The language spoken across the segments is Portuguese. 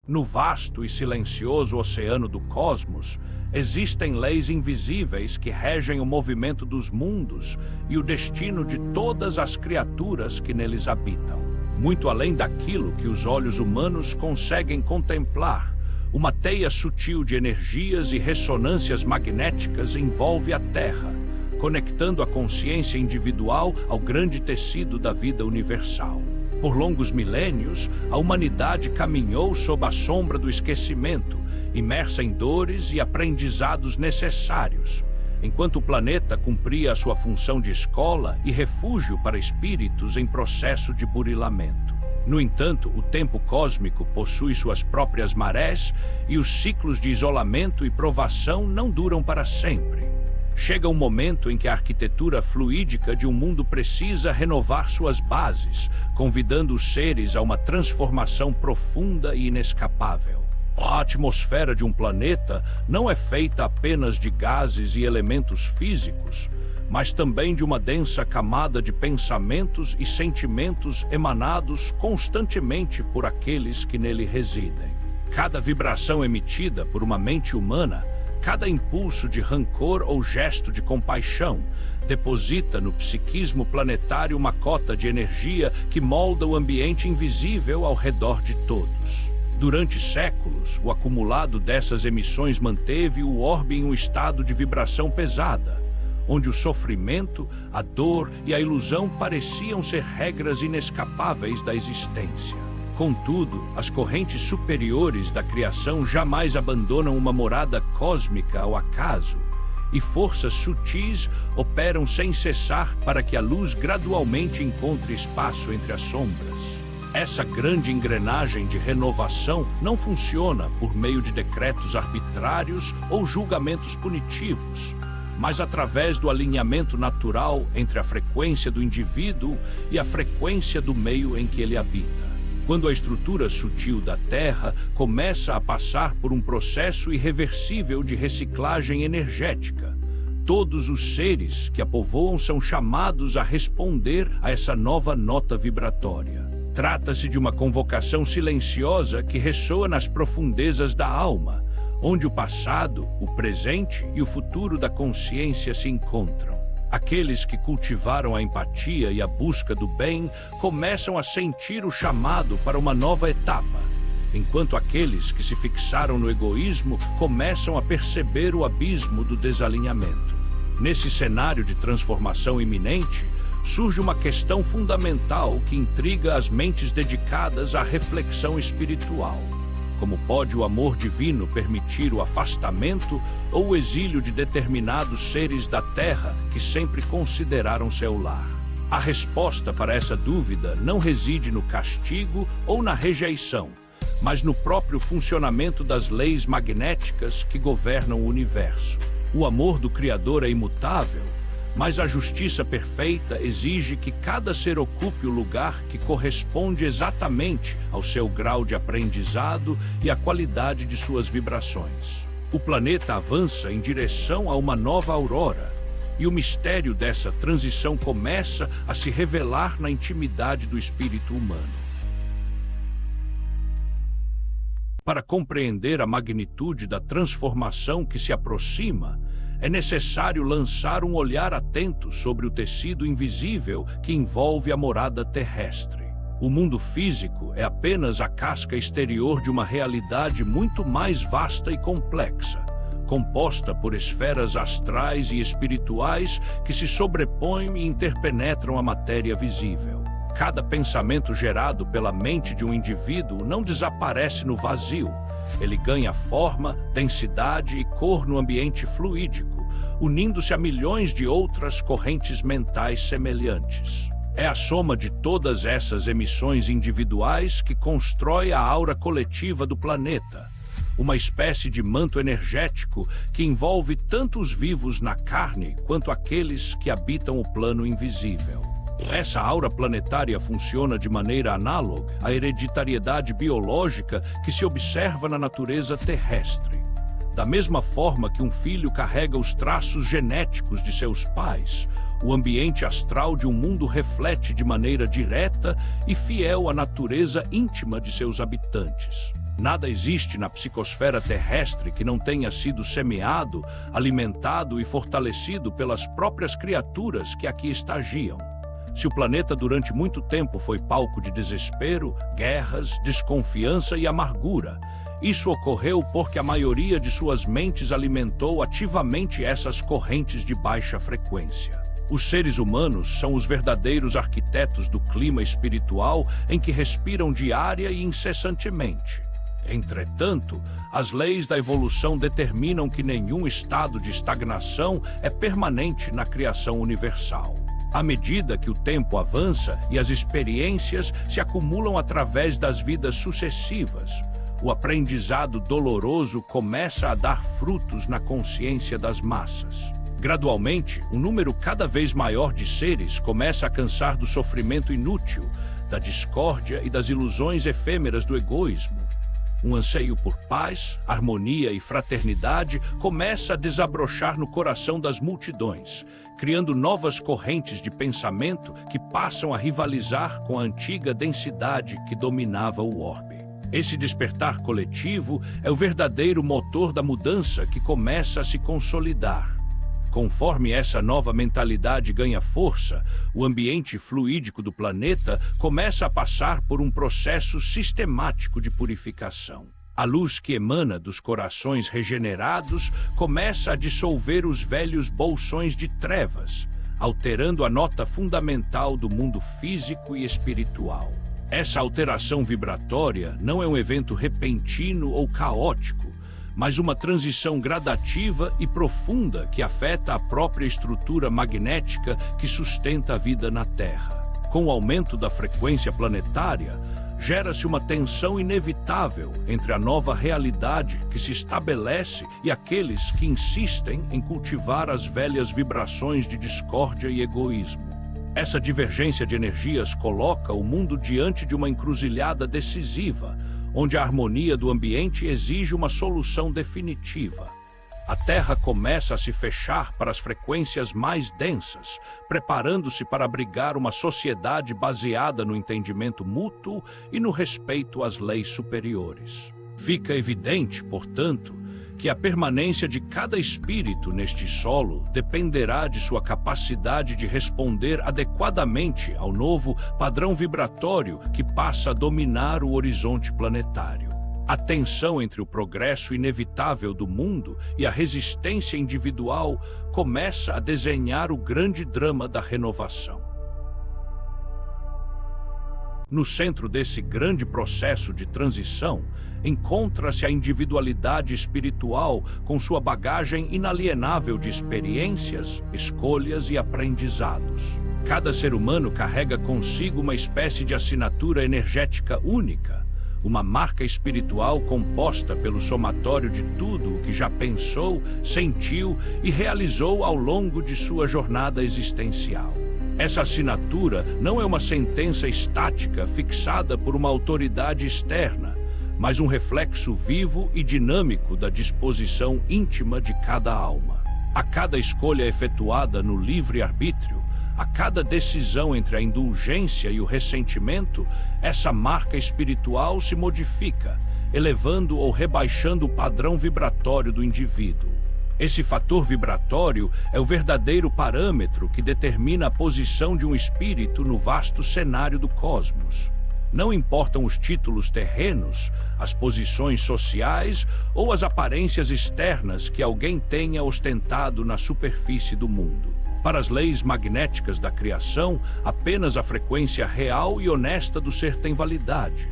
No vasto e silencioso oceano do cosmos, existem leis invisíveis que regem o movimento dos mundos e o destino de todas as criaturas que neles habitam. Muito além daquilo que os olhos humanos conseguem contemplar, uma teia sutil de energias e ressonâncias magnéticas envolve a Terra, conectando a consciência individual ao grande tecido da vida universal. Por longos milênios, a humanidade caminhou sob a sombra do esquecimento, imersa em dores e aprendizados necessários, enquanto o planeta cumpria a sua função de escola e refúgio para espíritos em processo de burilamento. No entanto, o tempo cósmico possui suas próprias marés e os ciclos de isolamento e provação não duram para sempre. Chega um momento em que a arquitetura fluídica de um mundo precisa renovar suas bases, convidando os seres a uma transformação profunda e inescapável. A atmosfera de um planeta não é feita apenas de gases e elementos físicos, mas também de uma densa camada de pensamentos e sentimentos emanados constantemente por aqueles que nele residem. Cada vibração emitida por uma mente humana, cada impulso de rancor ou gesto de compaixão, deposita no psiquismo planetário uma cota de energia que molda o ambiente invisível ao redor de todos. Durante séculos, o acumulado dessas emissões manteve o orbe em um estado de vibração pesada, onde o sofrimento, a dor e a ilusão pareciam ser regras inescapáveis da existência. Contudo, as correntes superiores da criação jamais abandonam uma morada cósmica ao acaso, e forças sutis operam sem cessar para que a luz gradualmente encontre espaço entre as sombras. Essa grande engrenagem de renovação não funciona por meio de decretos arbitrários ou julgamentos punitivos, mas através do alinhamento natural entre a frequência do indivíduo e a frequência do meio em que ele habita. Quando a estrutura sutil da Terra começa a passar por um processo irreversível de reciclagem energética, todos os seres que a povoam são chamados a responder a essa nova nota vibratória. Trata-se de uma convocação silenciosa que ressoa nas profundezas da alma, onde o passado, o presente e o futuro da consciência se encontram. Aqueles que cultivaram a empatia e a busca do bem começam a sentir o chamado para uma nova etapa, enquanto aqueles que se fixaram no egoísmo começam a perceber o abismo do desalinhamento. Nesse cenário de transformação iminente, surge uma questão fundamental que intriga as mentes dedicadas à reflexão espiritual. Como pode o amor divino permitir o afastamento ou o exílio de determinados seres da Terra que sempre consideraram seu lar? A resposta para essa dúvida não reside no castigo ou na rejeição, mas no próprio funcionamento das leis magnéticas que governam o universo. O amor do Criador é imutável, mas a justiça perfeita exige que cada ser ocupe o lugar que corresponde exatamente ao seu grau de aprendizado e à qualidade de suas vibrações. O planeta avança em direção a uma nova aurora, e o mistério dessa transição começa a se revelar na intimidade do espírito humano. Para compreender a magnitude da transformação que se aproxima, é necessário lançar um olhar atento sobre o tecido invisível que envolve a morada terrestre. O mundo físico é apenas a casca exterior de uma realidade muito mais vasta e complexa, composta por esferas astrais e espirituais que se sobrepõem e interpenetram a matéria visível. Cada pensamento gerado pela mente de um indivíduo não desaparece no vazio. Ele ganha forma, densidade e cor no ambiente fluídico, unindo-se a milhões de outras correntes mentais semelhantes. É a soma de todas essas emissões individuais que constrói a aura coletiva do planeta, uma espécie de manto energético que envolve tanto os vivos na carne quanto aqueles que habitam o plano invisível. Essa aura planetária funciona de maneira análoga à hereditariedade biológica que se observa na natureza terrestre. Da mesma forma que um filho carrega os traços genéticos de seus pais, o ambiente astral de um mundo reflete de maneira direta e fiel a natureza íntima de seus habitantes. Nada existe na psicosfera terrestre que não tenha sido semeado, alimentado e fortalecido pelas próprias criaturas que aqui estagiam. Se o planeta durante muito tempo foi palco de desespero, guerras, desconfiança e amargura, isso ocorreu porque a maioria de suas mentes alimentou ativamente essas correntes de baixa frequência. Os seres humanos são os verdadeiros arquitetos do clima espiritual em que respiram diária e incessantemente. Entretanto, as leis da evolução determinam que nenhum estado de estagnação é permanente na criação universal. À medida que o tempo avança e as experiências se acumulam através das vidas sucessivas, o aprendizado doloroso começa a dar frutos na consciência das massas. Gradualmente, um número cada vez maior de seres começa a cansar do sofrimento inútil, da discórdia e das ilusões efêmeras do egoísmo. Um anseio por paz, harmonia e fraternidade começa a desabrochar no coração das multidões, criando novas correntes de pensamento que passam a rivalizar com a antiga densidade que dominava o orbe. Esse despertar coletivo é o verdadeiro motor da mudança que começa a se consolidar. Conforme essa nova mentalidade ganha força, o ambiente fluídico do planeta começa a passar por um processo sistemático de purificação. A luz que emana dos corações regenerados começa a dissolver os velhos bolsões de trevas, alterando a nota fundamental do mundo físico e espiritual. Essa alteração vibratória não é um evento repentino ou caótico, mas uma transição gradativa e profunda que afeta a própria estrutura magnética que sustenta a vida na Terra. Com o aumento da frequência planetária, gera-se uma tensão inevitável entre a nova realidade que se estabelece e aqueles que insistem em cultivar as velhas vibrações de discórdia e egoísmo. Essa divergência de energias coloca o mundo diante de uma encruzilhada decisiva, onde a harmonia do ambiente exige uma solução definitiva. A Terra começa a se fechar para as frequências mais densas, preparando-se para abrigar uma sociedade baseada no entendimento mútuo e no respeito às leis superiores. Fica evidente, portanto, que a permanência de cada espírito neste solo dependerá de sua capacidade de responder adequadamente ao novo padrão vibratório que passa a dominar o horizonte planetário. A tensão entre o progresso inevitável do mundo e a resistência individual começa a desenhar o grande drama da renovação. No centro desse grande processo de transição, encontra-se a individualidade espiritual com sua bagagem inalienável de experiências, escolhas e aprendizados. Cada ser humano carrega consigo uma espécie de assinatura energética única, uma marca espiritual composta pelo somatório de tudo o que já pensou, sentiu e realizou ao longo de sua jornada existencial. Essa assinatura não é uma sentença estática fixada por uma autoridade externa, mas um reflexo vivo e dinâmico da disposição íntima de cada alma. A cada escolha efetuada no livre-arbítrio, a cada decisão entre a indulgência e o ressentimento, essa marca espiritual se modifica, elevando ou rebaixando o padrão vibratório do indivíduo. Esse fator vibratório é o verdadeiro parâmetro que determina a posição de um espírito no vasto cenário do cosmos. Não importam os títulos terrenos, as posições sociais ou as aparências externas que alguém tenha ostentado na superfície do mundo. Para as leis magnéticas da criação, apenas a frequência real e honesta do ser tem validade.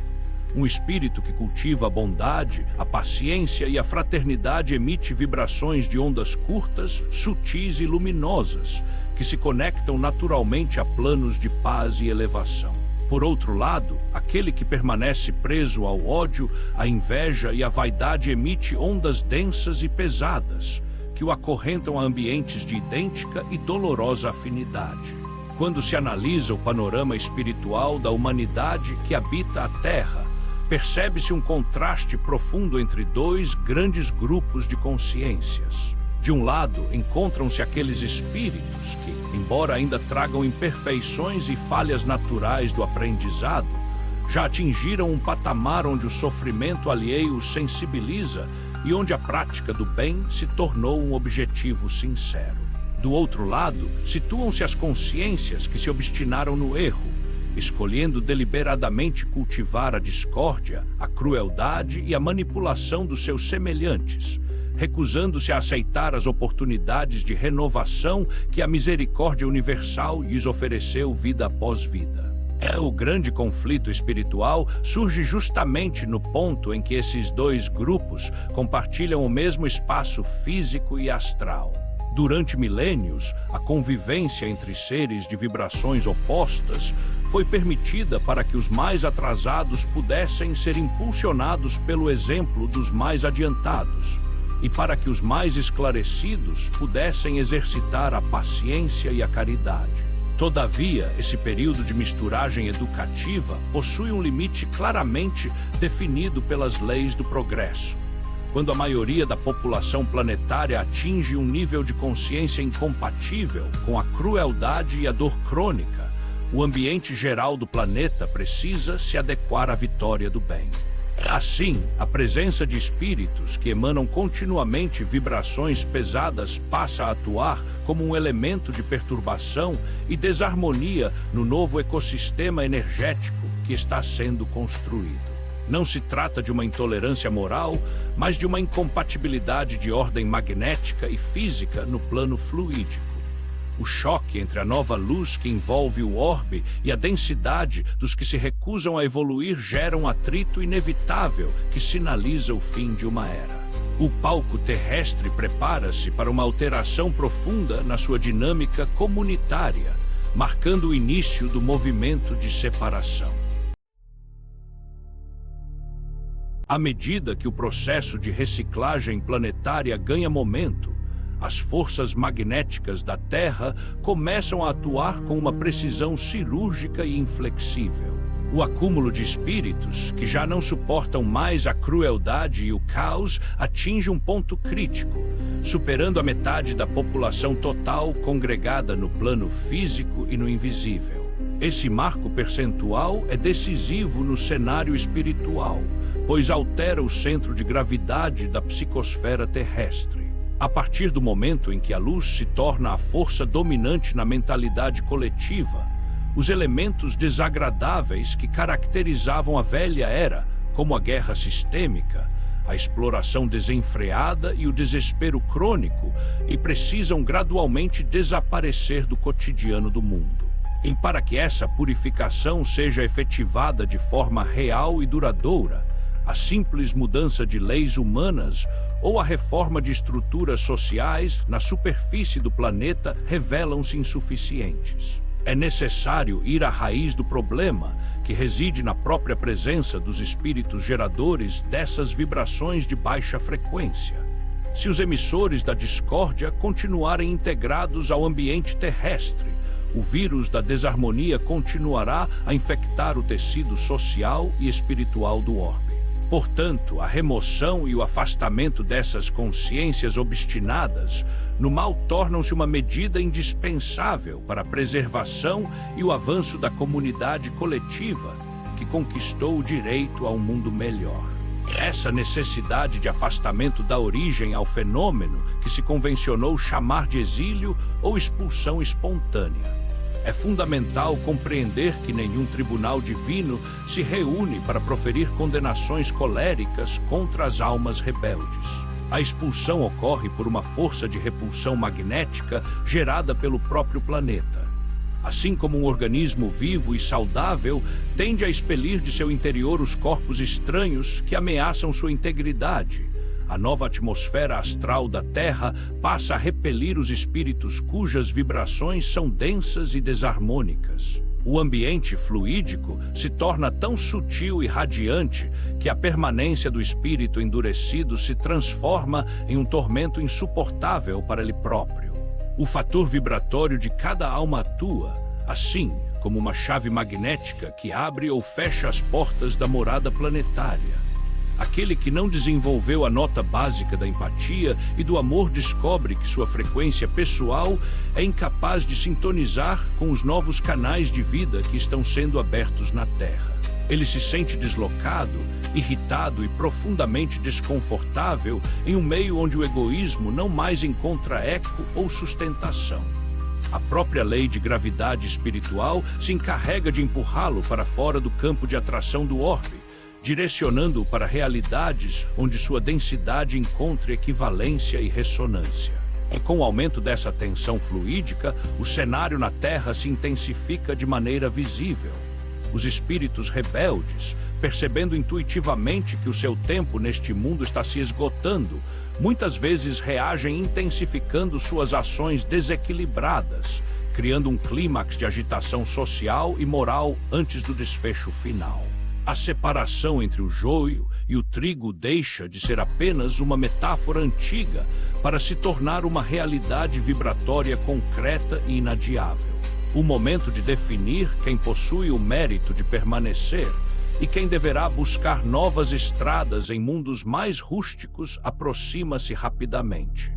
Um espírito que cultiva a bondade, a paciência e a fraternidade emite vibrações de ondas curtas, sutis e luminosas, que se conectam naturalmente a planos de paz e elevação. Por outro lado, aquele que permanece preso ao ódio, à inveja e à vaidade emite ondas densas e pesadas, que o acorrentam a ambientes de idêntica e dolorosa afinidade. Quando se analisa o panorama espiritual da humanidade que habita a Terra, percebe-se um contraste profundo entre dois grandes grupos de consciências. De um lado, encontram-se aqueles espíritos que, embora ainda tragam imperfeições e falhas naturais do aprendizado, já atingiram um patamar onde o sofrimento alheio os sensibiliza e onde a prática do bem se tornou um objetivo sincero. Do outro lado, situam-se as consciências que se obstinaram no erro, escolhendo deliberadamente cultivar a discórdia, a crueldade e a manipulação dos seus semelhantes, recusando-se a aceitar as oportunidades de renovação que a misericórdia universal lhes ofereceu vida após vida. O grande conflito espiritual surge justamente no ponto em que esses dois grupos compartilham o mesmo espaço físico e astral. Durante milênios, a convivência entre seres de vibrações opostas foi permitida para que os mais atrasados pudessem ser impulsionados pelo exemplo dos mais adiantados, e para que os mais esclarecidos pudessem exercitar a paciência e a caridade. Todavia, esse período de misturagem educativa possui um limite claramente definido pelas leis do progresso. Quando a maioria da população planetária atinge um nível de consciência incompatível com a crueldade e a dor crônica, o ambiente geral do planeta precisa se adequar à vitória do bem. Assim, a presença de espíritos que emanam continuamente vibrações pesadas passa a atuar como um elemento de perturbação e desarmonia no novo ecossistema energético que está sendo construído. Não se trata de uma intolerância moral, mas de uma incompatibilidade de ordem magnética e física no plano fluídico. O choque entre a nova luz que envolve o orbe e a densidade dos que se recusam a evoluir gera um atrito inevitável que sinaliza o fim de uma era. O palco terrestre prepara-se para uma alteração profunda na sua dinâmica comunitária, marcando o início do movimento de separação. À medida que o processo de reciclagem planetária ganha momento, as forças magnéticas da Terra começam a atuar com uma precisão cirúrgica e inflexível. O acúmulo de espíritos, que já não suportam mais a crueldade e o caos, atinge um ponto crítico, superando a metade da população total congregada no plano físico e no invisível. Esse marco percentual é decisivo no cenário espiritual, pois altera o centro de gravidade da psicosfera terrestre. A partir do momento em que a luz se torna a força dominante na mentalidade coletiva, os elementos desagradáveis que caracterizavam a velha era, como a guerra sistêmica, a exploração desenfreada e o desespero crônico, precisam gradualmente desaparecer do cotidiano do mundo. E para que essa purificação seja efetivada de forma real e duradoura, a simples mudança de leis humanas ou a reforma de estruturas sociais na superfície do planeta revelam-se insuficientes. É necessário ir à raiz do problema, que reside na própria presença dos espíritos geradores dessas vibrações de baixa frequência. Se os emissores da discórdia continuarem integrados ao ambiente terrestre, o vírus da desarmonia continuará a infectar o tecido social e espiritual do orbe. Portanto, a remoção e o afastamento dessas consciências obstinadas no mal tornam-se uma medida indispensável para a preservação e o avanço da comunidade coletiva que conquistou o direito a um mundo melhor. Essa necessidade de afastamento dá origem ao fenômeno que se convencionou chamar de exílio ou expulsão espontânea. É fundamental compreender que nenhum tribunal divino se reúne para proferir condenações coléricas contra as almas rebeldes. A expulsão ocorre por uma força de repulsão magnética gerada pelo próprio planeta. Assim como um organismo vivo e saudável tende a expelir de seu interior os corpos estranhos que ameaçam sua integridade, a nova atmosfera astral da Terra passa a repelir os espíritos cujas vibrações são densas e desarmônicas. O ambiente fluídico se torna tão sutil e radiante que a permanência do espírito endurecido se transforma em um tormento insuportável para ele próprio. O fator vibratório de cada alma atua, assim como uma chave magnética que abre ou fecha as portas da morada planetária. Aquele que não desenvolveu a nota básica da empatia e do amor descobre que sua frequência pessoal é incapaz de sintonizar com os novos canais de vida que estão sendo abertos na Terra. Ele se sente deslocado, irritado e profundamente desconfortável em um meio onde o egoísmo não mais encontra eco ou sustentação. A própria lei de gravidade espiritual se encarrega de empurrá-lo para fora do campo de atração do orbe, direcionando-o para realidades onde sua densidade encontre equivalência e ressonância. E com o aumento dessa tensão fluídica, o cenário na Terra se intensifica de maneira visível. Os espíritos rebeldes, percebendo intuitivamente que o seu tempo neste mundo está se esgotando, muitas vezes reagem intensificando suas ações desequilibradas, criando um clímax de agitação social e moral antes do desfecho final. A separação entre o joio e o trigo deixa de ser apenas uma metáfora antiga para se tornar uma realidade vibratória concreta e inadiável. O momento de definir quem possui o mérito de permanecer e quem deverá buscar novas estradas em mundos mais rústicos aproxima-se rapidamente.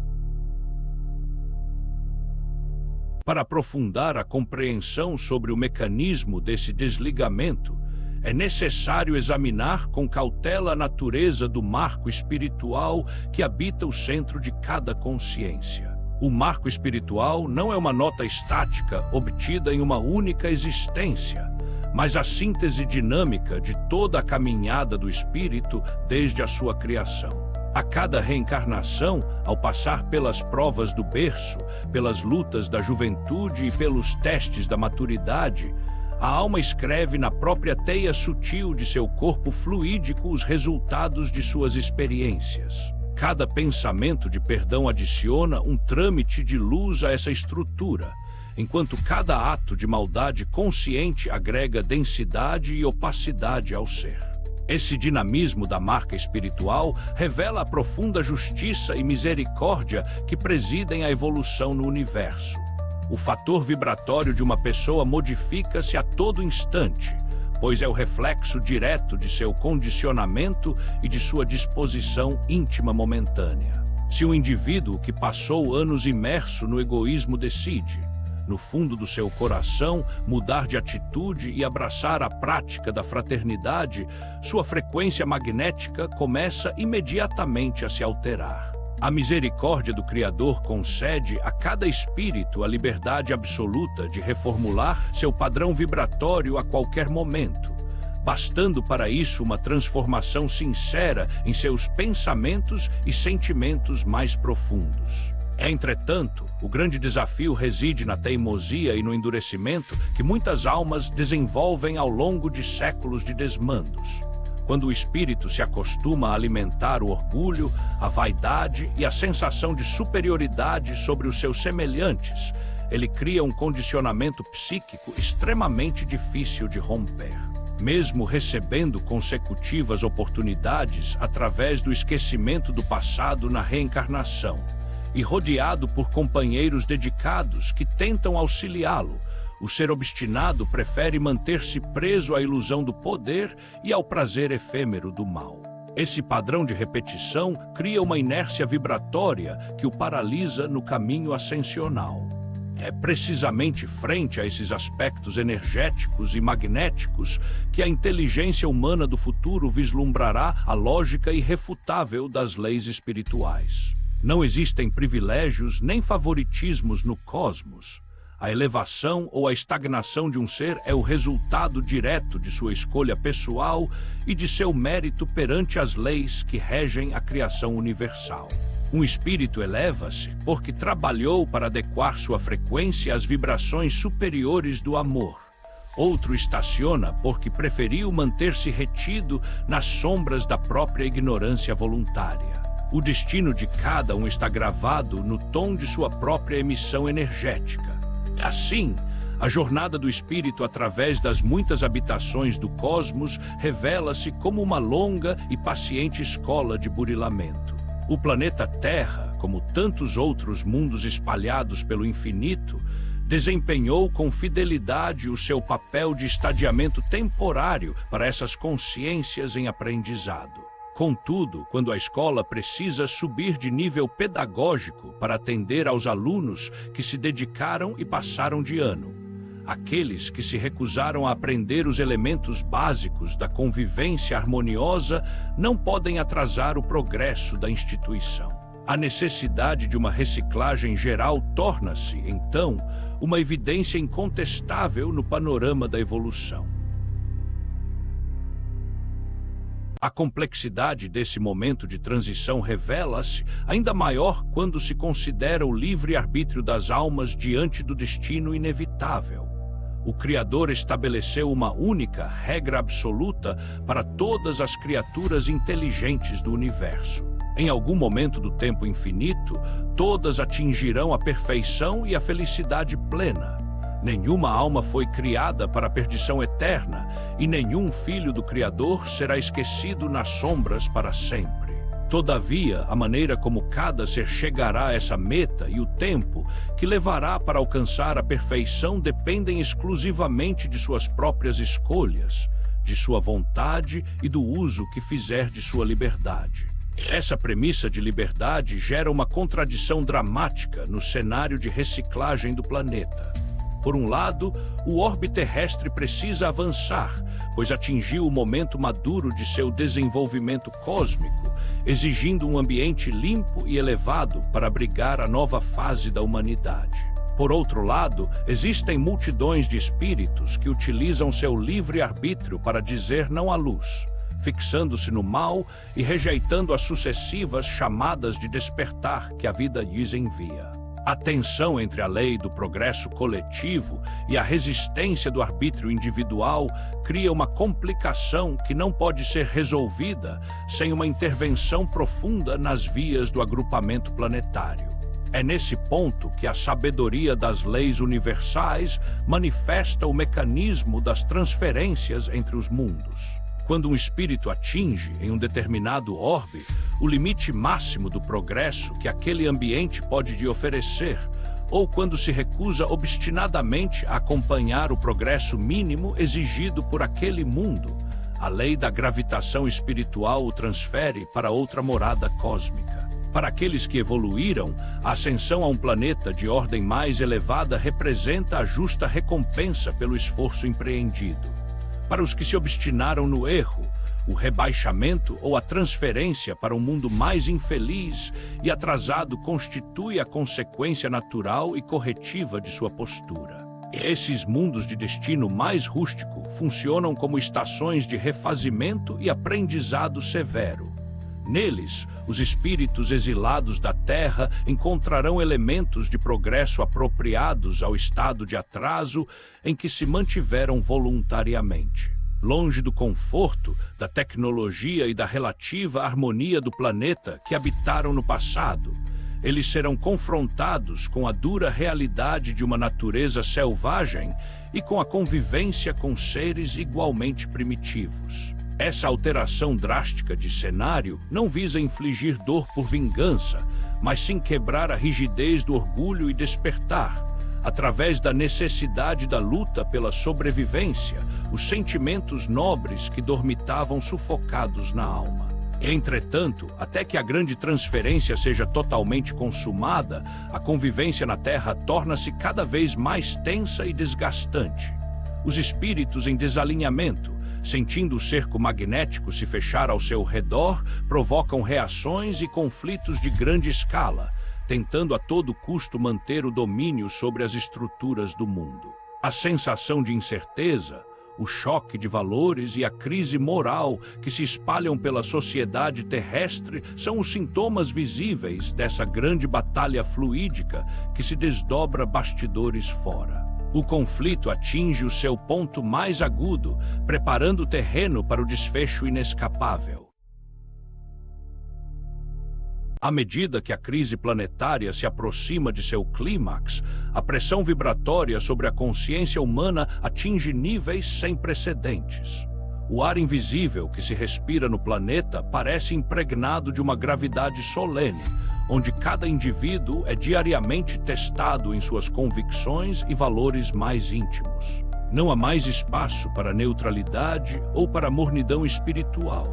Para aprofundar a compreensão sobre o mecanismo desse desligamento, é necessário examinar com cautela a natureza do marco espiritual que habita o centro de cada consciência. O marco espiritual não é uma nota estática obtida em uma única existência, mas a síntese dinâmica de toda a caminhada do espírito desde a sua criação. A cada reencarnação, ao passar pelas provas do berço, pelas lutas da juventude e pelos testes da maturidade, a alma escreve na própria teia sutil de seu corpo fluídico os resultados de suas experiências. Cada pensamento de perdão adiciona um trâmite de luz a essa estrutura, enquanto cada ato de maldade consciente agrega densidade e opacidade ao ser. Esse dinamismo da marca espiritual revela a profunda justiça e misericórdia que presidem a evolução no universo. O fator vibratório de uma pessoa modifica-se a todo instante, pois é o reflexo direto de seu condicionamento e de sua disposição íntima momentânea. Se um indivíduo que passou anos imerso no egoísmo decide, no fundo do seu coração, mudar de atitude e abraçar a prática da fraternidade, sua frequência magnética começa imediatamente a se alterar. A misericórdia do Criador concede a cada espírito a liberdade absoluta de reformular seu padrão vibratório a qualquer momento, bastando para isso uma transformação sincera em seus pensamentos e sentimentos mais profundos. Entretanto, o grande desafio reside na teimosia e no endurecimento que muitas almas desenvolvem ao longo de séculos de desmandos. Quando o espírito se acostuma a alimentar o orgulho, a vaidade e a sensação de superioridade sobre os seus semelhantes, ele cria um condicionamento psíquico extremamente difícil de romper. Mesmo recebendo consecutivas oportunidades através do esquecimento do passado na reencarnação, e rodeado por companheiros dedicados que tentam auxiliá-lo, o ser obstinado prefere manter-se preso à ilusão do poder e ao prazer efêmero do mal. Esse padrão de repetição cria uma inércia vibratória que o paralisa no caminho ascensional. É precisamente frente a esses aspectos energéticos e magnéticos que a inteligência humana do futuro vislumbrará a lógica irrefutável das leis espirituais. Não existem privilégios nem favoritismos no cosmos. A elevação ou a estagnação de um ser é o resultado direto de sua escolha pessoal e de seu mérito perante as leis que regem a criação universal. Um espírito eleva-se porque trabalhou para adequar sua frequência às vibrações superiores do amor. Outro estaciona porque preferiu manter-se retido nas sombras da própria ignorância voluntária. O destino de cada um está gravado no tom de sua própria emissão energética. Assim, a jornada do espírito através das muitas habitações do cosmos revela-se como uma longa e paciente escola de burilamento. O planeta Terra, como tantos outros mundos espalhados pelo infinito, desempenhou com fidelidade o seu papel de estadiamento temporário para essas consciências em aprendizado. Contudo, quando a escola precisa subir de nível pedagógico para atender aos alunos que se dedicaram e passaram de ano, Aqueles que se recusaram a aprender os elementos básicos da convivência harmoniosa não podem atrasar o progresso da instituição. A necessidade de uma reciclagem geral torna-se, então, uma evidência incontestável no panorama da evolução. A complexidade desse momento de transição revela-se ainda maior quando se considera o livre-arbítrio das almas diante do destino inevitável. O Criador estabeleceu uma única regra absoluta para todas as criaturas inteligentes do universo. Em algum momento do tempo infinito, todas atingirão a perfeição e a felicidade plena. Nenhuma alma foi criada para a perdição eterna, e nenhum filho do Criador será esquecido nas sombras para sempre. Todavia, a maneira como cada ser chegará a essa meta e o tempo que levará para alcançar a perfeição dependem exclusivamente de suas próprias escolhas, de sua vontade e do uso que fizer de sua liberdade. Essa premissa de liberdade gera uma contradição dramática no cenário de reciclagem do planeta. Por um lado, o orbe terrestre precisa avançar, pois atingiu o momento maduro de seu desenvolvimento cósmico, exigindo um ambiente limpo e elevado para abrigar a nova fase da humanidade. Por outro lado, existem multidões de espíritos que utilizam seu livre-arbítrio para dizer não à luz, fixando-se no mal e rejeitando as sucessivas chamadas de despertar que a vida lhes envia. A tensão entre a lei do progresso coletivo e a resistência do arbítrio individual cria uma complicação que não pode ser resolvida sem uma intervenção profunda nas vias do agrupamento planetário. É nesse ponto que a sabedoria das leis universais manifesta o mecanismo das transferências entre os mundos. Quando um espírito atinge, em um determinado orbe, o limite máximo do progresso que aquele ambiente pode lhe oferecer, ou quando se recusa obstinadamente a acompanhar o progresso mínimo exigido por aquele mundo, a lei da gravitação espiritual o transfere para outra morada cósmica. Para aqueles que evoluíram, a ascensão a um planeta de ordem mais elevada representa a justa recompensa pelo esforço empreendido. Para os que se obstinaram no erro, o rebaixamento ou a transferência para um mundo mais infeliz e atrasado constitui a consequência natural e corretiva de sua postura. Esses mundos de destino mais rústico funcionam como estações de refazimento e aprendizado severo. Neles, os espíritos exilados da Terra encontrarão elementos de progresso apropriados ao estado de atraso em que se mantiveram voluntariamente. Longe do conforto, da tecnologia e da relativa harmonia do planeta que habitaram no passado, eles serão confrontados com a dura realidade de uma natureza selvagem e com a convivência com seres igualmente primitivos. Essa alteração drástica de cenário não visa infligir dor por vingança, mas sim quebrar a rigidez do orgulho e despertar, através da necessidade da luta pela sobrevivência, os sentimentos nobres que dormitavam sufocados na alma. Entretanto, até que a grande transferência seja totalmente consumada, a convivência na Terra torna-se cada vez mais tensa e desgastante. Os espíritos em desalinhamento, sentindo o cerco magnético se fechar ao seu redor, provocam reações e conflitos de grande escala, tentando a todo custo manter o domínio sobre as estruturas do mundo. A sensação de incerteza, o choque de valores e a crise moral que se espalham pela sociedade terrestre são os sintomas visíveis dessa grande batalha fluídica que se desdobra bastidores fora. O conflito atinge o seu ponto mais agudo, preparando o terreno para o desfecho inescapável. À medida que a crise planetária se aproxima de seu clímax, a pressão vibratória sobre a consciência humana atinge níveis sem precedentes. O ar invisível que se respira no planeta parece impregnado de uma gravidade solene, onde cada indivíduo é diariamente testado em suas convicções e valores mais íntimos. Não há mais espaço para neutralidade ou para mornidão espiritual.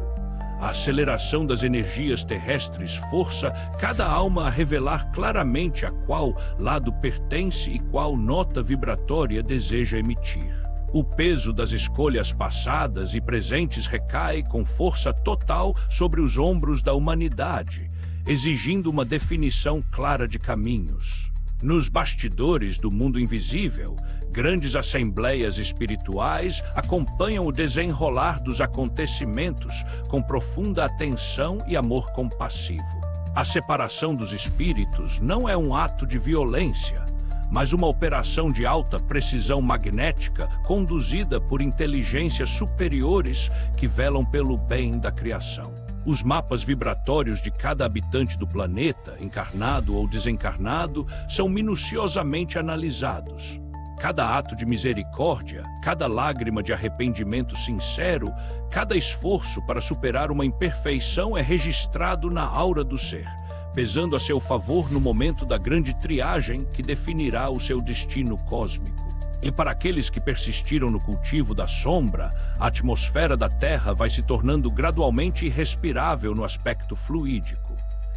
A aceleração das energias terrestres força cada alma a revelar claramente a qual lado pertence e qual nota vibratória deseja emitir. O peso das escolhas passadas e presentes recai com força total sobre os ombros da humanidade, exigindo uma definição clara de caminhos. Nos bastidores do mundo invisível, grandes assembleias espirituais acompanham o desenrolar dos acontecimentos com profunda atenção e amor compassivo. A separação dos espíritos não é um ato de violência, mas uma operação de alta precisão magnética conduzida por inteligências superiores que velam pelo bem da criação. Os mapas vibratórios de cada habitante do planeta, encarnado ou desencarnado, são minuciosamente analisados. Cada ato de misericórdia, cada lágrima de arrependimento sincero, cada esforço para superar uma imperfeição é registrado na aura do ser, pesando a seu favor no momento da grande triagem que definirá o seu destino cósmico. E para aqueles que persistiram no cultivo da sombra, a atmosfera da Terra vai se tornando gradualmente irrespirável no aspecto fluídico.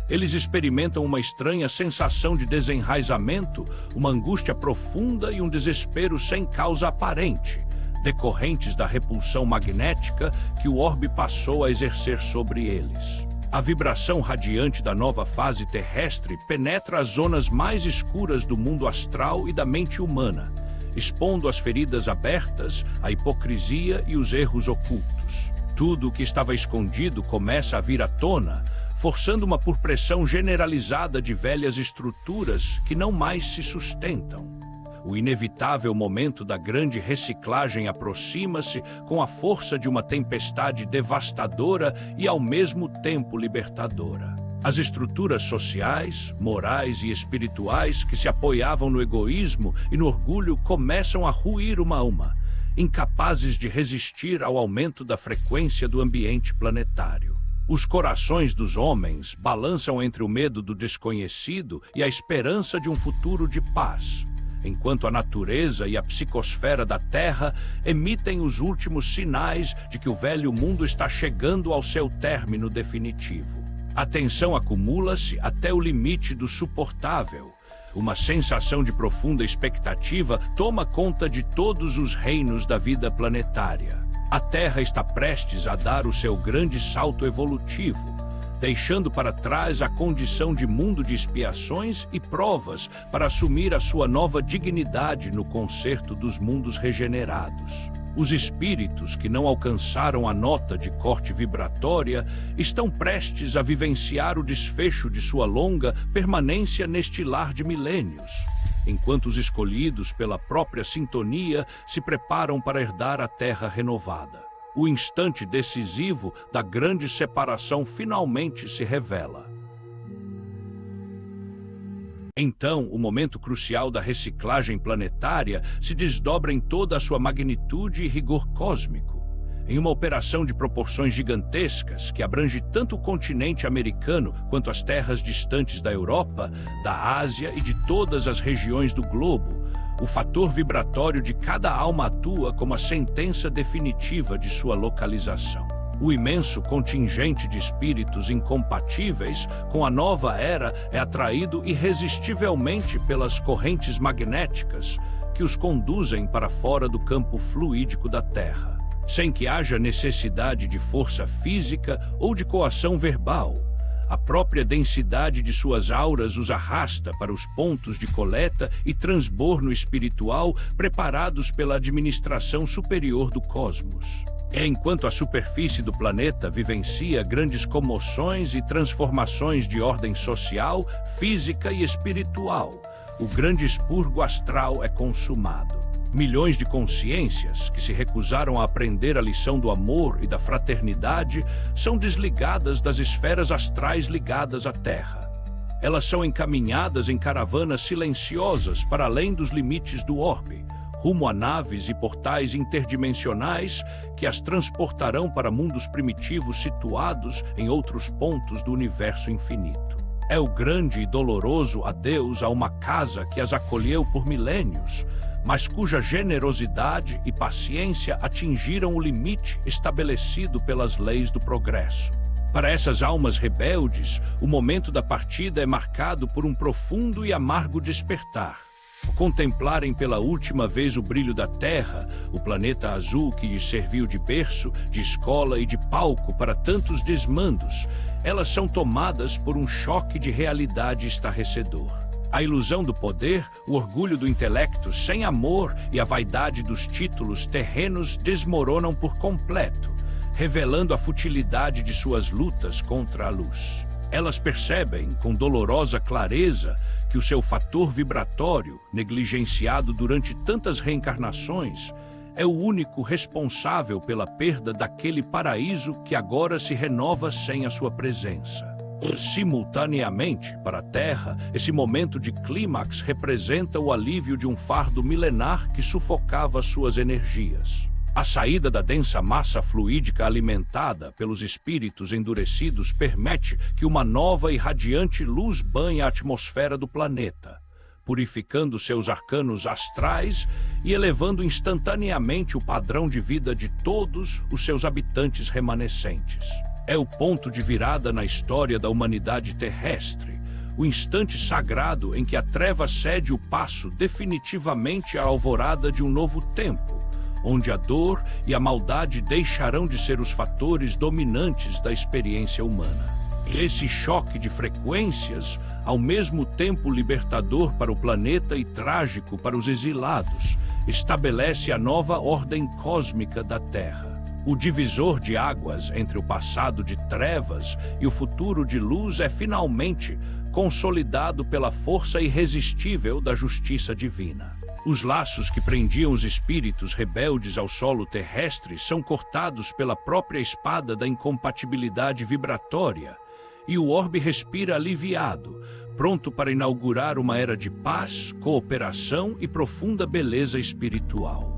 Eles experimentam uma estranha sensação de desenraizamento, uma angústia profunda e um desespero sem causa aparente, decorrentes da repulsão magnética que o orbe passou a exercer sobre eles. A vibração radiante da nova fase terrestre penetra as zonas mais escuras do mundo astral e da mente humana, expondo as feridas abertas, a hipocrisia e os erros ocultos. Tudo o que estava escondido começa a vir à tona, forçando uma purpressão generalizada de velhas estruturas que não mais se sustentam. O inevitável momento da grande reciclagem aproxima-se com a força de uma tempestade devastadora e ao mesmo tempo libertadora. As estruturas sociais, morais e espirituais que se apoiavam no egoísmo e no orgulho começam a ruir uma a uma, incapazes de resistir ao aumento da frequência do ambiente planetário. Os corações dos homens balançam entre o medo do desconhecido e a esperança de um futuro de paz, enquanto a natureza e a psicosfera da Terra emitem os últimos sinais de que o velho mundo está chegando ao seu término definitivo. A tensão acumula-se até o limite do suportável. Uma sensação de profunda expectativa toma conta de todos os reinos da vida planetária. A Terra está prestes a dar o seu grande salto evolutivo, deixando para trás a condição de mundo de expiações e provas para assumir a sua nova dignidade no concerto dos mundos regenerados. Os espíritos que não alcançaram a nota de corte vibratória estão prestes a vivenciar o desfecho de sua longa permanência neste lar de milênios, enquanto os escolhidos pela própria sintonia se preparam para herdar a terra renovada. O instante decisivo da grande separação finalmente se revela. Então, o momento crucial da reciclagem planetária se desdobra em toda a sua magnitude e rigor cósmico, em uma operação de proporções gigantescas que abrange tanto o continente americano quanto as terras distantes da Europa, da Ásia e de todas as regiões do globo. O fator vibratório de cada alma atua como a sentença definitiva de sua localização. O imenso contingente de espíritos incompatíveis com a nova era é atraído irresistivelmente pelas correntes magnéticas que os conduzem para fora do campo fluídico da Terra, sem que haja necessidade de força física ou de coação verbal. A própria densidade de suas auras os arrasta para os pontos de coleta e transborno espiritual preparados pela administração superior do cosmos. Enquanto a superfície do planeta vivencia grandes comoções e transformações de ordem social, física e espiritual, o grande expurgo astral é consumado. Milhões de consciências que se recusaram a aprender a lição do amor e da fraternidade são desligadas das esferas astrais ligadas à Terra. Elas são encaminhadas em caravanas silenciosas para além dos limites do orbe, rumo a naves e portais interdimensionais que as transportarão para mundos primitivos situados em outros pontos do universo infinito. É o grande e doloroso adeus a uma casa que as acolheu por milênios, mas cuja generosidade e paciência atingiram o limite estabelecido pelas leis do progresso. Para essas almas rebeldes, o momento da partida é marcado por um profundo e amargo despertar. Contemplarem pela última vez o brilho da Terra, o planeta azul que lhes serviu de berço, de escola e de palco para tantos desmandos, elas são tomadas por um choque de realidade estarrecedor. A ilusão do poder, o orgulho do intelecto sem amor e a vaidade dos títulos terrenos desmoronam por completo, revelando a futilidade de suas lutas contra a luz. Elas percebem, com dolorosa clareza, que o seu fator vibratório, negligenciado durante tantas reencarnações, é o único responsável pela perda daquele paraíso que agora se renova sem a sua presença. Simultaneamente, para a Terra, esse momento de clímax representa o alívio de um fardo milenar que sufocava suas energias. A saída da densa massa fluídica alimentada pelos espíritos endurecidos permite que uma nova e radiante luz banhe a atmosfera do planeta, purificando seus arcanos astrais e elevando instantaneamente o padrão de vida de todos os seus habitantes remanescentes. É o ponto de virada na história da humanidade terrestre, o instante sagrado em que a treva cede o passo definitivamente à alvorada de um novo tempo, onde a dor e a maldade deixarão de ser os fatores dominantes da experiência humana. Esse choque de frequências, ao mesmo tempo libertador para o planeta e trágico para os exilados, estabelece a nova ordem cósmica da Terra. O divisor de águas entre o passado de trevas e o futuro de luz é finalmente consolidado pela força irresistível da justiça divina. Os laços que prendiam os espíritos rebeldes ao solo terrestre são cortados pela própria espada da incompatibilidade vibratória, e o orbe respira aliviado, pronto para inaugurar uma era de paz, cooperação e profunda beleza espiritual.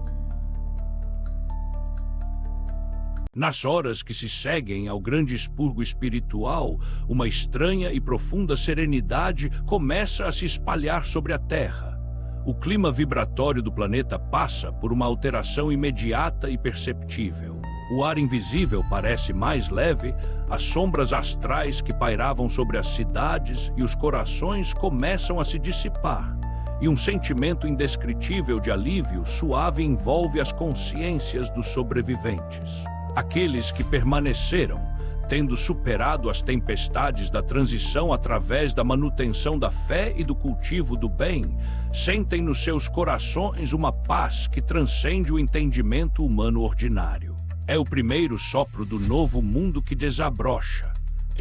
Nas horas que se seguem ao grande expurgo espiritual, uma estranha e profunda serenidade começa a se espalhar sobre a Terra. O clima vibratório do planeta passa por uma alteração imediata e perceptível. O ar invisível parece mais leve, as sombras astrais que pairavam sobre as cidades e os corações começam a se dissipar, e um sentimento indescritível de alívio suave envolve as consciências dos sobreviventes. Aqueles que permaneceram, tendo superado as tempestades da transição através da manutenção da fé e do cultivo do bem, sentem nos seus corações uma paz que transcende o entendimento humano ordinário. É o primeiro sopro do novo mundo que desabrocha.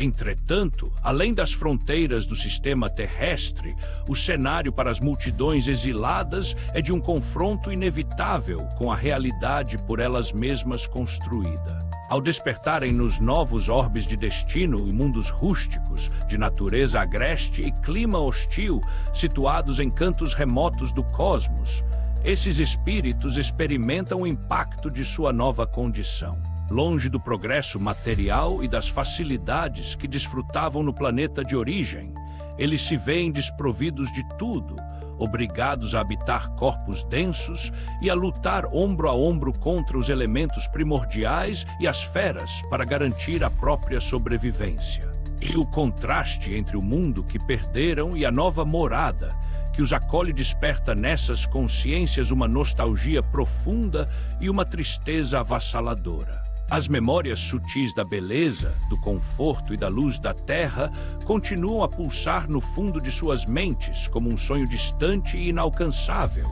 Entretanto, além das fronteiras do sistema terrestre, o cenário para as multidões exiladas é de um confronto inevitável com a realidade por elas mesmas construída. Ao despertarem nos novos orbes de destino e mundos rústicos, de natureza agreste e clima hostil, situados em cantos remotos do cosmos, esses espíritos experimentam o impacto de sua nova condição. Longe do progresso material e das facilidades que desfrutavam no planeta de origem, eles se veem desprovidos de tudo, obrigados a habitar corpos densos e a lutar ombro a ombro contra os elementos primordiais e as feras para garantir a própria sobrevivência. E o contraste entre o mundo que perderam e a nova morada que os acolhe desperta nessas consciências uma nostalgia profunda e uma tristeza avassaladora. As memórias sutis da beleza, do conforto e da luz da Terra continuam a pulsar no fundo de suas mentes como um sonho distante e inalcançável,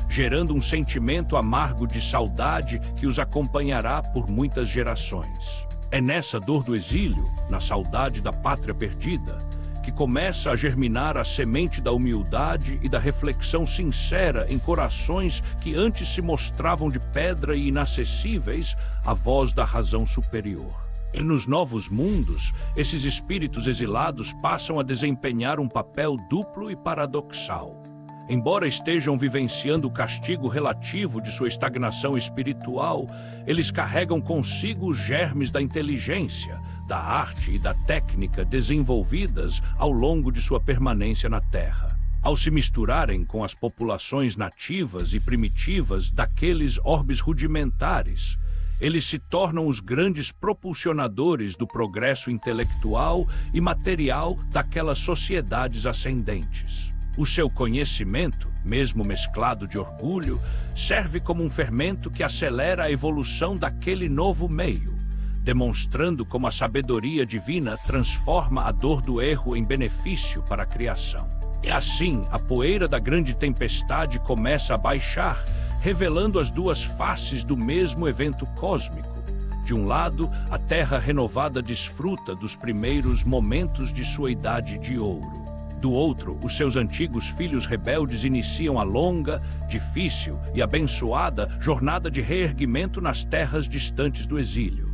gerando um sentimento amargo de saudade que os acompanhará por muitas gerações. É nessa dor do exílio, na saudade da pátria perdida, que começa a germinar a semente da humildade e da reflexão sincera em corações que antes se mostravam de pedra e inacessíveis à voz da razão superior. E nos novos mundos, esses espíritos exilados passam a desempenhar um papel duplo e paradoxal. Embora estejam vivenciando o castigo relativo de sua estagnação espiritual, eles carregam consigo os germes da inteligência, da arte e da técnica desenvolvidas ao longo de sua permanência na Terra. Ao se misturarem com as populações nativas e primitivas daqueles orbes rudimentares, Eles se tornam os grandes propulsionadores do progresso intelectual e material daquelas sociedades ascendentes. O seu conhecimento, mesmo mesclado de orgulho, serve como um fermento que acelera a evolução daquele novo meio, demonstrando como a sabedoria divina transforma a dor do erro em benefício para a criação. E assim, a poeira da grande tempestade começa a baixar, revelando as duas faces do mesmo evento cósmico. De um lado, a Terra renovada desfruta dos primeiros momentos de sua idade de ouro. Do outro, os seus antigos filhos rebeldes iniciam a longa, difícil e abençoada jornada de reerguimento nas terras distantes do exílio.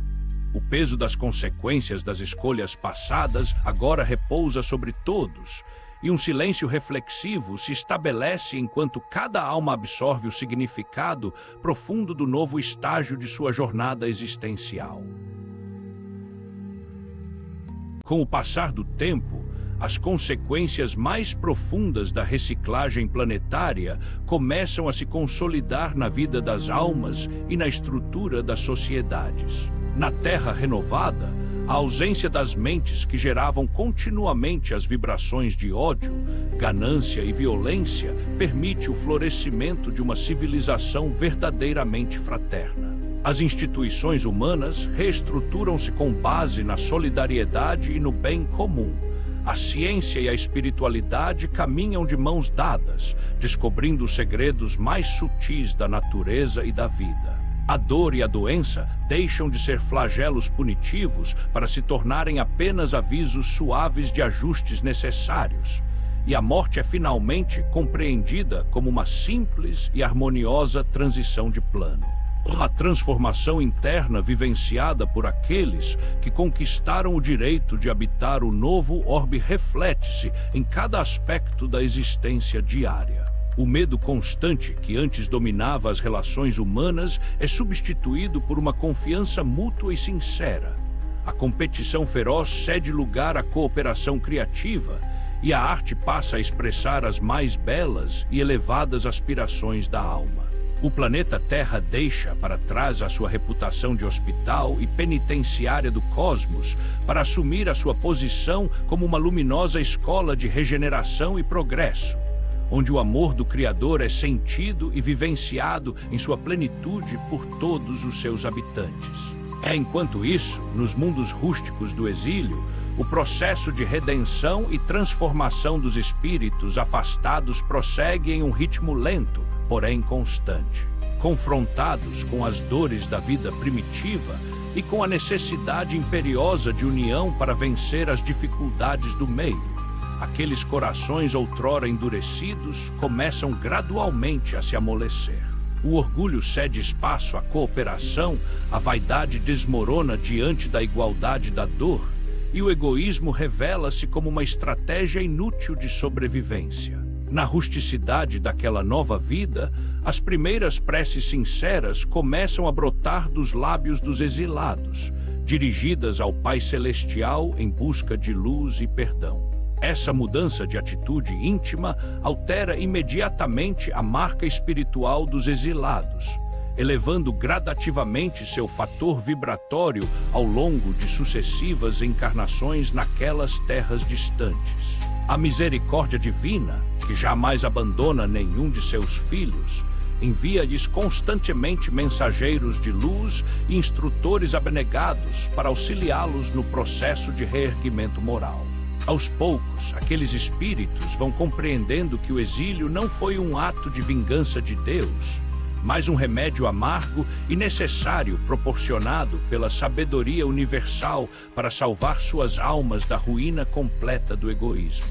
O peso das consequências das escolhas passadas agora repousa sobre todos, e um silêncio reflexivo se estabelece enquanto cada alma absorve o significado profundo do novo estágio de sua jornada existencial. Com o passar do tempo, as consequências mais profundas da reciclagem planetária começam a se consolidar na vida das almas e na estrutura das sociedades. Na Terra renovada, a ausência das mentes que geravam continuamente as vibrações de ódio, ganância e violência permite o florescimento de uma civilização verdadeiramente fraterna. As instituições humanas reestruturam-se com base na solidariedade e no bem comum. A ciência e a espiritualidade caminham de mãos dadas, descobrindo os segredos mais sutis da natureza e da vida. A dor e a doença deixam de ser flagelos punitivos para se tornarem apenas avisos suaves de ajustes necessários. E a morte é finalmente compreendida como uma simples e harmoniosa transição de plano. Uma transformação interna vivenciada por aqueles que conquistaram o direito de habitar o novo orbe reflete-se em cada aspecto da existência diária. O medo constante que antes dominava as relações humanas é substituído por uma confiança mútua e sincera. A competição feroz cede lugar à cooperação criativa e a arte passa a expressar as mais belas e elevadas aspirações da alma. O planeta Terra deixa para trás a sua reputação de hospital e penitenciária do cosmos para assumir a sua posição como uma luminosa escola de regeneração e progresso, onde o amor do Criador é sentido e vivenciado em sua plenitude por todos os seus habitantes. Enquanto isso, nos mundos rústicos do exílio, o processo de redenção e transformação dos espíritos afastados prossegue em um ritmo lento, porém constante. Confrontados com as dores da vida primitiva e com a necessidade imperiosa de união para vencer as dificuldades do meio, aqueles corações outrora endurecidos começam gradualmente a se amolecer. O orgulho cede espaço à cooperação, a vaidade desmorona diante da igualdade da dor, e o egoísmo revela-se como uma estratégia inútil de sobrevivência. Na rusticidade daquela nova vida, as primeiras preces sinceras começam a brotar dos lábios dos exilados, dirigidas ao Pai Celestial em busca de luz e perdão. Essa mudança de atitude íntima altera imediatamente a marca espiritual dos exilados, elevando gradativamente seu fator vibratório ao longo de sucessivas encarnações naquelas terras distantes. A misericórdia divina, que jamais abandona nenhum de seus filhos, envia-lhes constantemente mensageiros de luz e instrutores abnegados para auxiliá-los no processo de reerguimento moral. Aos poucos, aqueles espíritos vão compreendendo que o exílio não foi um ato de vingança de Deus, mas um remédio amargo e necessário proporcionado pela sabedoria universal para salvar suas almas da ruína completa do egoísmo.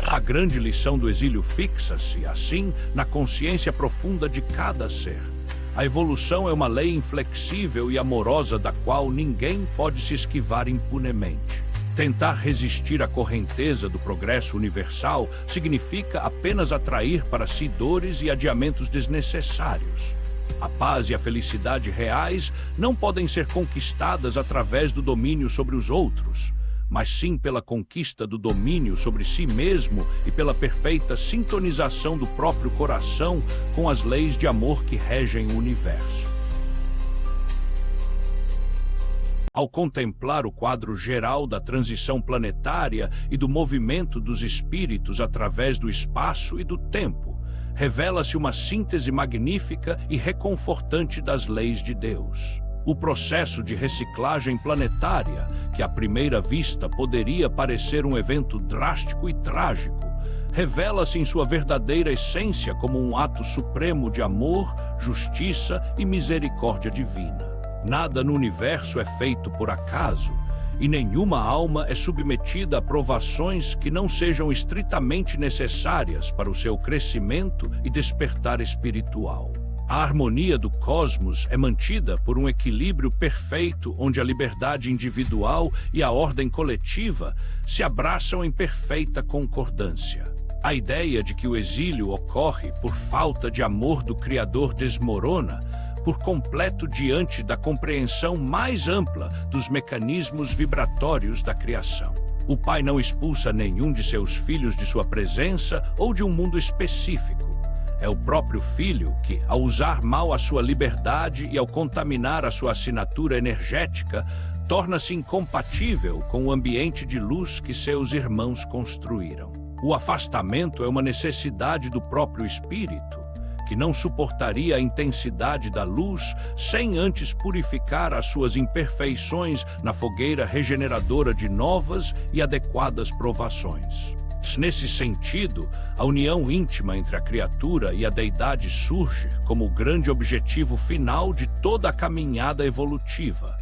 A grande lição do exílio fixa-se, assim, na consciência profunda de cada ser. A evolução é uma lei inflexível e amorosa da qual ninguém pode se esquivar impunemente. Tentar resistir à correnteza do progresso universal significa apenas atrair para si dores e adiamentos desnecessários. A paz e a felicidade reais não podem ser conquistadas através do domínio sobre os outros, mas sim pela conquista do domínio sobre si mesmo e pela perfeita sintonização do próprio coração com as leis de amor que regem o universo. Ao contemplar o quadro geral da transição planetária e do movimento dos espíritos através do espaço e do tempo, revela-se uma síntese magnífica e reconfortante das leis de Deus. O processo de reciclagem planetária, que à primeira vista poderia parecer um evento drástico e trágico, revela-se em sua verdadeira essência como um ato supremo de amor, justiça e misericórdia divina. Nada no universo é feito por acaso, e nenhuma alma é submetida a provações que não sejam estritamente necessárias para o seu crescimento e despertar espiritual. A harmonia do cosmos é mantida por um equilíbrio perfeito onde a liberdade individual e a ordem coletiva se abraçam em perfeita concordância. A ideia de que o exílio ocorre por falta de amor do Criador desmorona por completo diante da compreensão mais ampla dos mecanismos vibratórios da criação. O Pai não expulsa nenhum de seus filhos de sua presença ou de um mundo específico. É o próprio Filho que, ao usar mal a sua liberdade e ao contaminar a sua assinatura energética, torna-se incompatível com o ambiente de luz que seus irmãos construíram. O afastamento é uma necessidade do próprio Espírito, que não suportaria a intensidade da luz sem antes purificar as suas imperfeições na fogueira regeneradora de novas e adequadas provações. Nesse sentido, a união íntima entre a criatura e a deidade surge como o grande objetivo final de toda a caminhada evolutiva.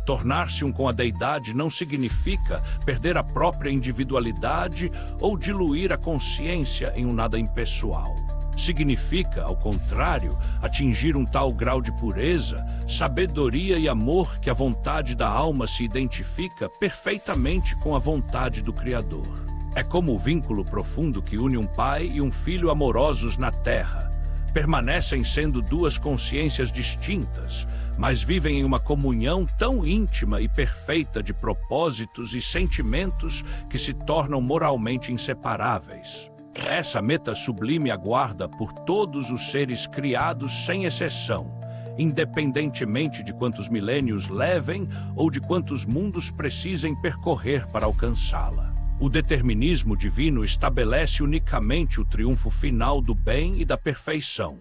Tornar-se um com a deidade não significa perder a própria individualidade ou diluir a consciência em um nada impessoal. Significa, ao contrário, atingir um tal grau de pureza, sabedoria e amor que a vontade da alma se identifica perfeitamente com a vontade do Criador. É como o vínculo profundo que une um pai e um filho amorosos na Terra. Permanecem sendo duas consciências distintas, mas vivem em uma comunhão tão íntima e perfeita de propósitos e sentimentos que se tornam moralmente inseparáveis. Essa meta sublime aguarda por todos os seres criados sem exceção, independentemente de quantos milênios levem ou de quantos mundos precisem percorrer para alcançá-la. O determinismo divino estabelece unicamente o triunfo final do bem e da perfeição.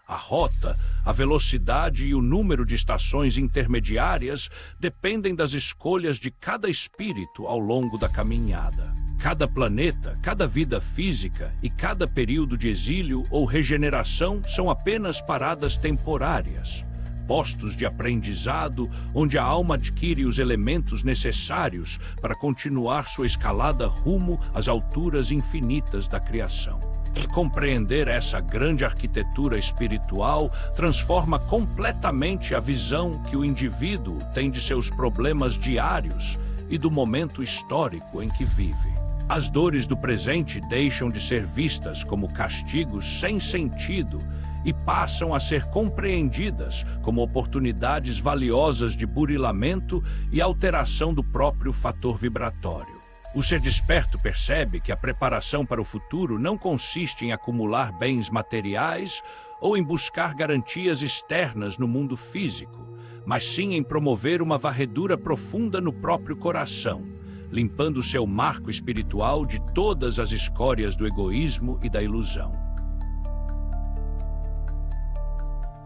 A rota, a velocidade e o número de estações intermediárias dependem das escolhas de cada espírito ao longo da caminhada. Cada planeta, cada vida física e cada período de exílio ou regeneração são apenas paradas temporárias, postos de aprendizado onde a alma adquire os elementos necessários para continuar sua escalada rumo às alturas infinitas da criação. E compreender essa grande arquitetura espiritual transforma completamente a visão que o indivíduo tem de seus problemas diários e do momento histórico em que vive. As dores do presente deixam de ser vistas como castigos sem sentido e passam a ser compreendidas como oportunidades valiosas de burilamento e alteração do próprio fator vibratório. O ser desperto percebe que a preparação para o futuro não consiste em acumular bens materiais ou em buscar garantias externas no mundo físico, mas sim em promover uma varredura profunda no próprio coração, limpando seu marco espiritual de todas as escórias do egoísmo e da ilusão.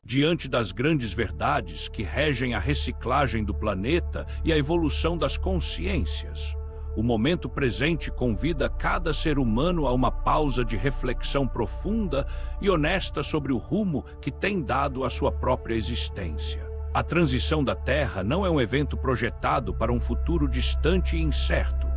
Diante das grandes verdades que regem a reciclagem do planeta e a evolução das consciências, o momento presente convida cada ser humano a uma pausa de reflexão profunda e honesta sobre o rumo que tem dado à sua própria existência. A transição da Terra não é um evento projetado para um futuro distante e incerto.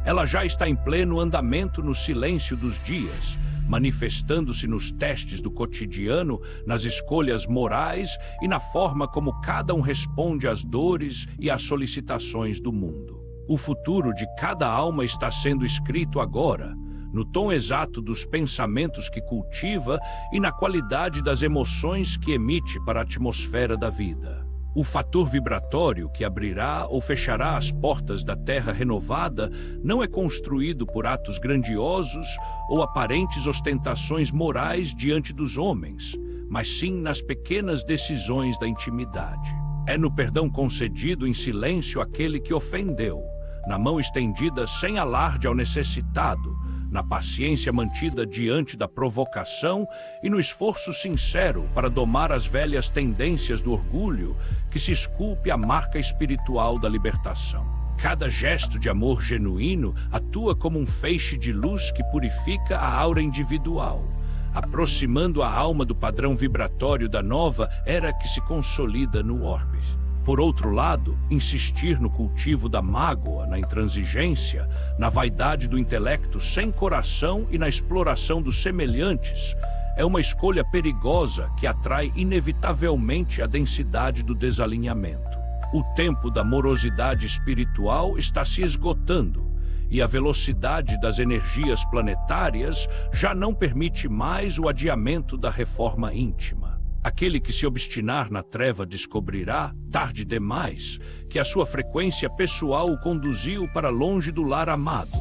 Ela já está em pleno andamento no silêncio dos dias, manifestando-se nos testes do cotidiano, nas escolhas morais e na forma como cada um responde às dores e às solicitações do mundo. O futuro de cada alma está sendo escrito agora, no tom exato dos pensamentos que cultiva e na qualidade das emoções que emite para a atmosfera da vida. O fator vibratório que abrirá ou fechará as portas da Terra renovada não é construído por atos grandiosos ou aparentes ostentações morais diante dos homens, mas sim nas pequenas decisões da intimidade. É no perdão concedido em silêncio àquele que ofendeu, na mão estendida sem alarde ao necessitado, na paciência mantida diante da provocação e no esforço sincero para domar as velhas tendências do orgulho, que se esculpe a marca espiritual da libertação. Cada gesto de amor genuíno atua como um feixe de luz que purifica a aura individual, aproximando a alma do padrão vibratório da nova era que se consolida no orbis. Por outro lado, insistir no cultivo da mágoa, na intransigência, na vaidade do intelecto sem coração e na exploração dos semelhantes é uma escolha perigosa que atrai inevitavelmente a densidade do desalinhamento. O tempo da morosidade espiritual está se esgotando e a velocidade das energias planetárias já não permite mais o adiamento da reforma íntima. Aquele que se obstinar na treva descobrirá, tarde demais, que a sua frequência pessoal o conduziu para longe do lar amado,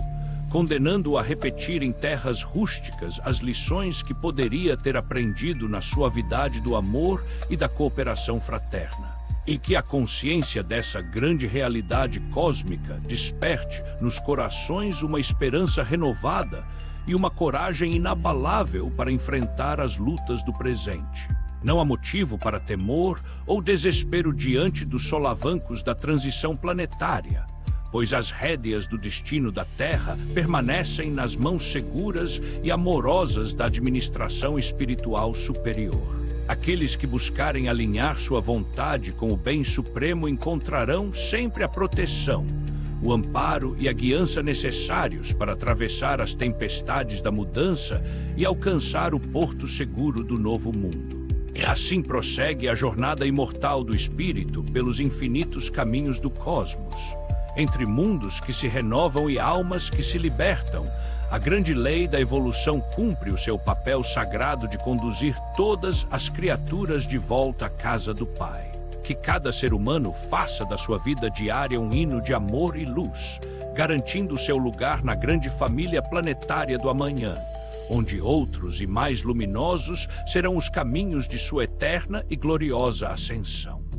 condenando-o a repetir em terras rústicas as lições que poderia ter aprendido na suavidade do amor e da cooperação fraterna. E que a consciência dessa grande realidade cósmica desperte nos corações uma esperança renovada e uma coragem inabalável para enfrentar as lutas do presente. Não há motivo para temor ou desespero diante dos solavancos da transição planetária, pois as rédeas do destino da Terra permanecem nas mãos seguras e amorosas da administração espiritual superior. Aqueles que buscarem alinhar sua vontade com o bem supremo encontrarão sempre a proteção, o amparo e a guiança necessários para atravessar as tempestades da mudança e alcançar o porto seguro do novo mundo. E assim prossegue a jornada imortal do espírito pelos infinitos caminhos do cosmos. Entre mundos que se renovam e almas que se libertam, a grande lei da evolução cumpre o seu papel sagrado de conduzir todas as criaturas de volta à casa do Pai. Que cada ser humano faça da sua vida diária um hino de amor e luz, garantindo seu lugar na grande família planetária do amanhã, onde outros e mais luminosos serão os caminhos de sua eterna e gloriosa ascensão.